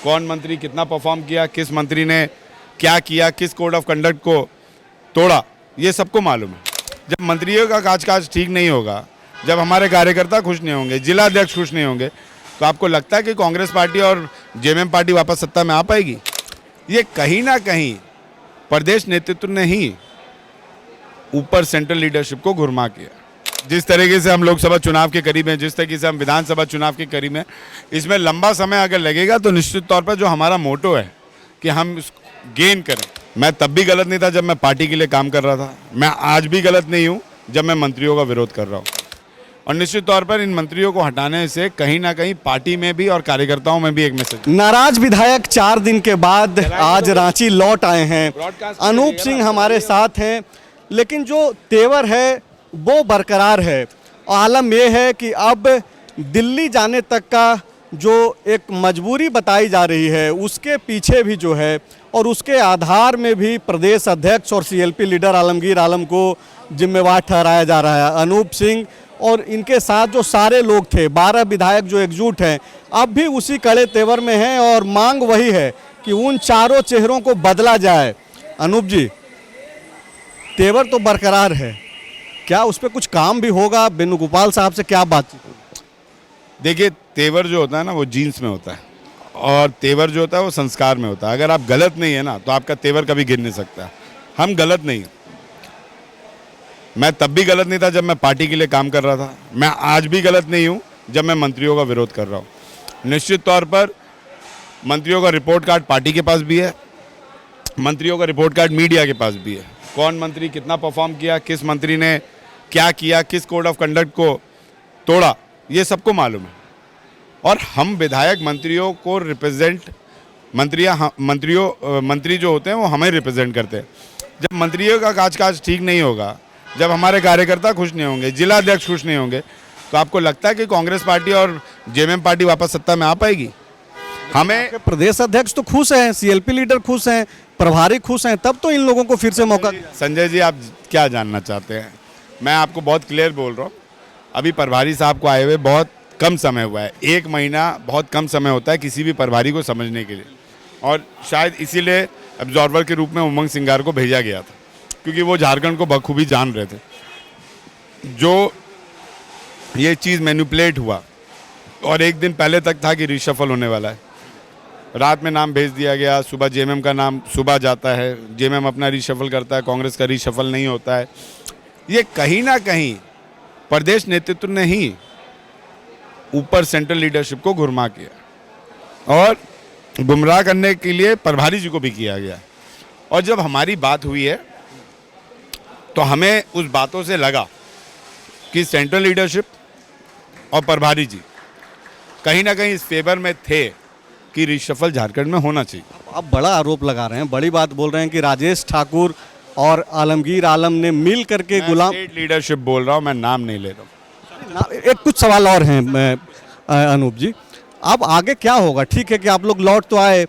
कौन मंत्री कितना परफॉर्म किया, किस मंत्री ने क्या किया, किस कोड ऑफ कंडक्ट को तोड़ा, ये सबको मालूम है। जब मंत्रियों का काज ठीक नहीं होगा, जब हमारे कार्यकर्ता खुश नहीं होंगे, जिला अध्यक्ष खुश नहीं होंगे, तो आपको लगता है कि कांग्रेस पार्टी और जेएमएम पार्टी वापस सत्ता में आ पाएगी? ये कहीं ना कहीं प्रदेश नेतृत्व ने ही ऊपर सेंट्रल लीडरशिप को घुरमा किया। जिस तरीके से हम लोकसभा चुनाव के करीब हैं, जिस तरीके से हम विधानसभा चुनाव के करीब हैं, इसमें लंबा समय अगर लगेगा तो निश्चित तौर पर जो हमारा मोटो है कि हम गेन करें। मैं तब भी गलत नहीं था जब मैं पार्टी के लिए काम कर रहा था, मैं आज भी गलत नहीं हूँ जब मैं मंत्रियों का विरोध कर रहा हूँ। और निश्चित तौर पर इन मंत्रियों को हटाने से कहीं ना कहीं पार्टी में भी और कार्यकर्ताओं में भी एक मैसेज। नाराज विधायक 4 दिन के बाद आज रांची लौट आए हैं। अनूप सिंह हमारे साथ हैं, लेकिन जो तेवर है वो बरकरार है। आलम यह है कि अब दिल्ली जाने तक का जो एक मजबूरी बताई जा रही है, उसके पीछे भी जो है और उसके आधार में भी प्रदेश अध्यक्ष और सीएलपी लीडर आलमगीर आलम को जिम्मेवार ठहराया जा रहा है। अनूप सिंह और इनके साथ जो सारे लोग थे, 12 विधायक जो एकजुट हैं, अब भी उसी कड़े तेवर में हैं और मांग वही है कि उन चारों चेहरों को बदला जाए। अनूप जी, तेवर तो बरकरार है, क्या उस पर कुछ काम भी होगा? वेणुगोपाल साहब से क्या बातचीत होगी? देखिए, तेवर जो होता है ना वो जीन्स में होता है और तेवर जो होता है वो संस्कार में होता है। अगर आप गलत नहीं है ना तो आपका तेवर कभी गिर नहीं सकता। हम गलत नहीं, मैं तब भी गलत नहीं था जब मैं पार्टी के लिए काम कर रहा था, मैं आज भी गलत नहीं हूँ जब मैं मंत्रियों का विरोध कर रहा हूँ। निश्चित तौर पर मंत्रियों का रिपोर्ट कार्ड पार्टी के पास भी है, मंत्रियों का रिपोर्ट कार्ड मीडिया के पास भी है। कौन मंत्री कितना परफॉर्म किया, किस मंत्री ने क्या किया, किस कोड ऑफ कंडक्ट को तोड़ा, ये सबको मालूम है। और हम विधायक मंत्रियों को रिप्रेजेंट, मंत्री जो होते हैं वो हमें रिप्रेजेंट करते हैं। जब मंत्रियों का काज ठीक नहीं होगा, जब हमारे कार्यकर्ता खुश नहीं होंगे, जिला अध्यक्ष खुश नहीं होंगे, तो आपको लगता है कि कांग्रेस पार्टी और जेएमएम पार्टी वापस सत्ता में आ पाएगी? हमें प्रदेश अध्यक्ष तो खुश हैं, सीएलपी लीडर खुश हैं, प्रभारी खुश हैं, तब तो इन लोगों को फिर से मौका। संजय जी, आप क्या जानना चाहते हैं? मैं आपको बहुत क्लियर बोल रहा हूँ। अभी प्रभारी साहब को आए हुए बहुत कम समय हुआ है, 1 महीना बहुत कम समय होता है किसी भी प्रभारी को समझने के लिए, और शायद इसीलिए ऑब्जर्वर के रूप में उमंग सिंगार को भेजा गया था, क्योंकि वो झारखंड को बखूबी जान रहे थे। जो ये चीज़ मैनिपुलेट हुआ और एक दिन पहले तक था कि रिशफल होने वाला है, रात में नाम भेज दिया गया, सुबह जेएमएम का नाम सुबह जाता है, जेएमएम अपना रिशफल करता है, कांग्रेस का रिशफल नहीं होता है। ये कहीं ना कहीं प्रदेश नेतृत्व ने ही ऊपर सेंट्रल लीडरशिप को घुरमा किया और गुमराह करने के लिए प्रभारी जी को भी किया गया। और जब हमारी बात हुई है तो हमें उस बातों से लगा कि सेंट्रल लीडरशिप और प्रभारी जी कहीं ना कहीं इस फेवर में थे कि रिशफल झारखंड में होना चाहिए। अब बड़ा आरोप लगा रहे हैं, बड़ी बात बोल रहे हैं कि राजेश ठाकुर और आलमगीर आलम ने मिल करके गुलाम स्टेट लीडरशिप बोल रहा हूँ, मैं नाम नहीं ले रहा हूँ। एक कुछ सवाल और हैं अनूप जी, अब आगे क्या होगा? ठीक है कि आप लोग लौट तो आए,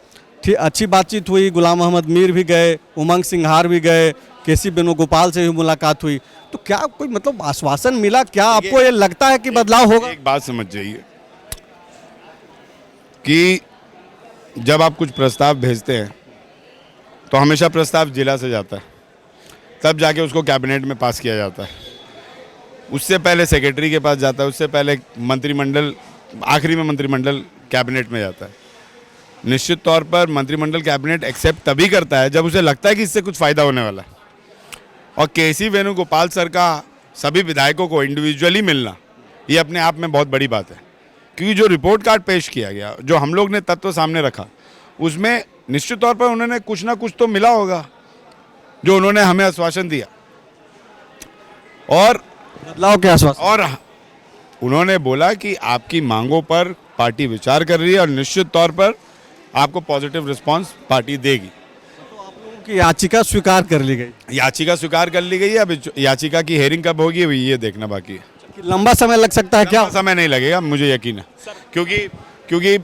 अच्छी बातचीत हुई, गुलाम मोहम्मद मीर भी गए, उमंग सिंघार भी गए, केसी वेणुगोपाल से भी मुलाकात हुई, तो क्या कोई मतलब आश्वासन मिला? क्या आपको ये लगता है कि बदलाव होगा? एक बात समझ जाइए कि जब आप कुछ प्रस्ताव भेजते हैं तो हमेशा प्रस्ताव जिला से जाता है, तब जाके उसको कैबिनेट में पास किया जाता है, उससे पहले सेक्रेटरी के पास जाता है, उससे पहले मंत्रिमंडल, आखिरी में मंत्रिमंडल कैबिनेट में जाता है। निश्चित तौर पर मंत्रिमंडल कैबिनेट एक्सेप्ट तभी करता है जब उसे लगता है कि इससे कुछ फ़ायदा होने वाला है। और केसी वेणुगोपाल सर का सभी विधायकों को इंडिविजुअली मिलना ये अपने आप में बहुत बड़ी बात है, क्योंकि जो रिपोर्ट कार्ड पेश किया गया, जो हम लोग ने तत्व सामने रखा, उसमें निश्चित तौर पर उन्होंने कुछ ना कुछ तो मिला होगा जो उन्होंने हमें आश्वासन दिया। और बदलाव के आश्वासन, और उन्होंने बोला कि आपकी मांगों पर पार्टी विचार कर रही है और निश्चित तौर पर आपको पॉजिटिव रिस्पांस पार्टी देगी। तो आप लोगों की याचिका स्वीकार कर ली गई? याचिका स्वीकार कर ली गई है, अब याचिका की हेयरिंग कब होगी ये देखना बाकी है। लंबा समय लग सकता है क्या? समय नहीं लगेगा, मुझे यकीन है, क्योंकि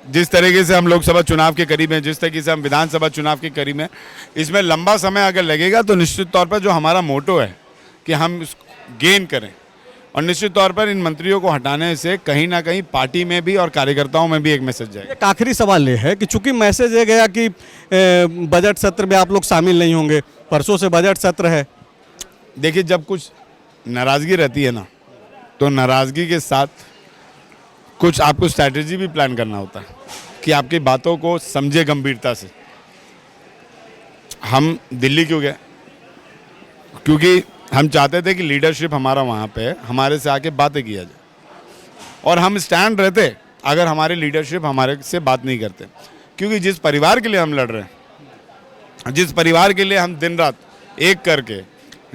जिस तरीके से हम लोकसभा चुनाव के करीब हैं, जिस तरीके से हम विधानसभा चुनाव के करीब हैं, इसमें लंबा समय अगर लगेगा तो निश्चित तौर पर जो हमारा मोटो है कि हम गेन करें, और निश्चित तौर पर इन मंत्रियों को हटाने से कहीं ना कहीं पार्टी में भी और कार्यकर्ताओं में भी एक मैसेज जाएगा। एक आखिरी सवाल ये है कि चूंकि मैसेज ये गया कि बजट सत्र में आप लोग शामिल नहीं होंगे, परसों से बजट सत्र है। देखिए, जब कुछ नाराज़गी रहती है ना, तो नाराज़गी के साथ कुछ आपको स्ट्रैटेजी भी प्लान करना होता है कि आपकी बातों को समझे गंभीरता से। हम दिल्ली क्यों गए? क्योंकि हम चाहते थे कि लीडरशिप हमारा वहाँ पे है, हमारे से आके बातें किया जाए, और हम स्टैंड रहते अगर हमारे लीडरशिप हमारे से बात नहीं करते। क्योंकि जिस परिवार के लिए हम लड़ रहे हैं, जिस परिवार के लिए हम दिन रात एक करके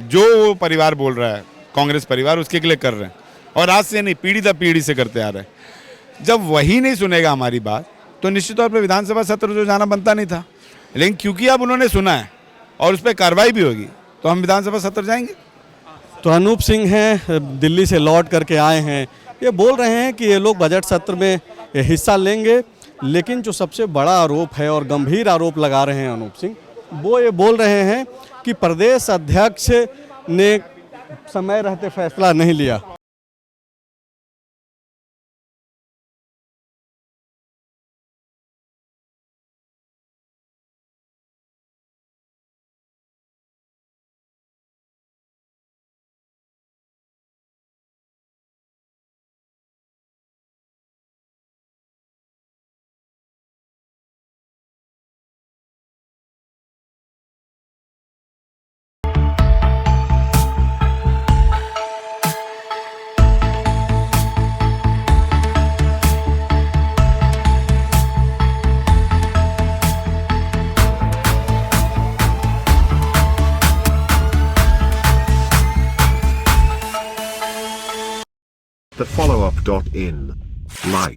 जो वो परिवार बोल रहा है, कांग्रेस परिवार, उसके लिए कर रहे हैं, और आज से नहीं, पीढ़ी दर पीढ़ी से करते आ रहे हैं। जब वही नहीं सुनेगा हमारी बात, तो निश्चित तौर पर विधानसभा सत्र जो जाना बनता नहीं था। लेकिन क्योंकि अब उन्होंने सुना है और उस पर कार्रवाई भी होगी, तो हम विधानसभा सत्र जाएंगे। तो अनूप सिंह हैं, दिल्ली से लौट करके आए हैं, ये बोल रहे हैं कि ये लोग बजट सत्र में हिस्सा लेंगे। लेकिन जो सबसे बड़ा आरोप है और गंभीर आरोप लगा रहे हैं अनूप सिंह, वो ये बोल रहे हैं कि प्रदेश अध्यक्ष ने समय रहते फैसला नहीं लिया। The followup.in. Like.